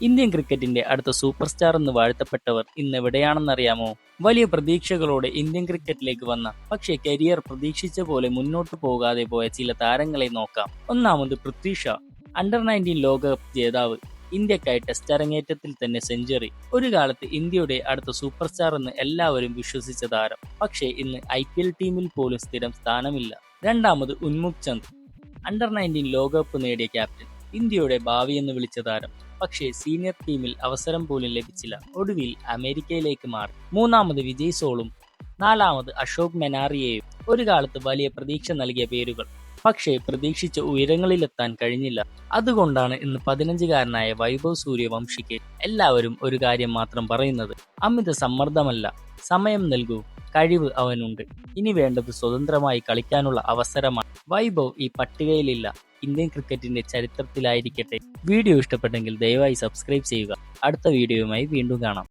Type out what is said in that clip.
Indian ക്രിക്കറ്റിന്റെ അടുത്ത super star എന്ന് വാഴ്ത്തപ്പെട്ടവർ ഇന്ന് എവിടെയാണെന്നറിയാമോ? വലിയ പ്രതീക്ഷകളോടെ ഇന്ത്യൻ ക്രിക്കറ്റിലേക്ക് വന്ന പക്ഷേ കരിയർ പ്രതീക്ഷിച്ച പോലെ മുന്നോട്ട് പോകാതെ പോയ ചില താരങ്ങളെ നോക്കാം. ഒന്നാമത് പൃഥ്വി ഷാ, അണ്ടർ-19 ലോകകപ്പ് ജേതാവ്. ഇന്ത്യക്കായി ടെസ്റ്റ് അരങ്ങേറ്റത്തിൽ തന്നെ സെഞ്ചുറി. ഒരു കാലത്ത് ഇന്ത്യയുടെ അടുത്ത സൂപ്പർ സ്റ്റാർ എന്ന് എല്ലാവരും വിശ്വസിച്ച താരം. പക്ഷേ ഇന്ന് IPL ടീമിൽ പോലും സ്ഥിരം സ്ഥാനമില്ല. രണ്ടാമത് ഉന്മുക് ചന്ദ്, അണ്ടർ-19 ലോകകപ്പ് നേടിയ ക്യാപ്റ്റൻ. ഇന്ത്യയുടെ ഭാവി എന്ന് വിളിച്ച താരം. പക്ഷേ സീനിയർ ടീമിൽ അവസരം പോലും ലഭിച്ചില്ല. ഒടുവിൽ അമേരിക്കയിലേക്ക് മാറി. മൂന്നാമത് വിജയ് സോളും നാലാമത് അശോക് മെനാറിയയും. ഒരു കാലത്ത് വലിയ പ്രതീക്ഷ നൽകിയ പേരുകൾ. പക്ഷേ പ്രതീക്ഷിച്ച ഉയരങ്ങളിലെത്താൻ കഴിഞ്ഞില്ല. അതുകൊണ്ടാണ് ഇന്ന് 15-കാരനായ വൈഭവ് സൂര്യവംശിക്ക് എല്ലാവരും ഒരു കാര്യം മാത്രം പറയുന്നത്: അമിത സമ്മർദ്ദമല്ല, സമയം നൽകൂ, കഴിവ് അവനുണ്ട്. ഇനി വേണ്ടത് സ്വതന്ത്രമായി കളിക്കാനുള്ള അവസരമാണ്. വൈഭവ് ഈ പട്ടികയിലില്ല, ഇന്ത്യൻ ക്രിക്കറ്റിന്റെ ചരിത്രത്തിലായിരിക്കട്ടെ. വീഡിയോ ഇഷ്ടപ്പെട്ടെങ്കിൽ ദയവായി സബ്സ്ക്രൈബ് ചെയ്യുക. അടുത്ത വീഡിയോയുമായി വീണ്ടും കാണാം.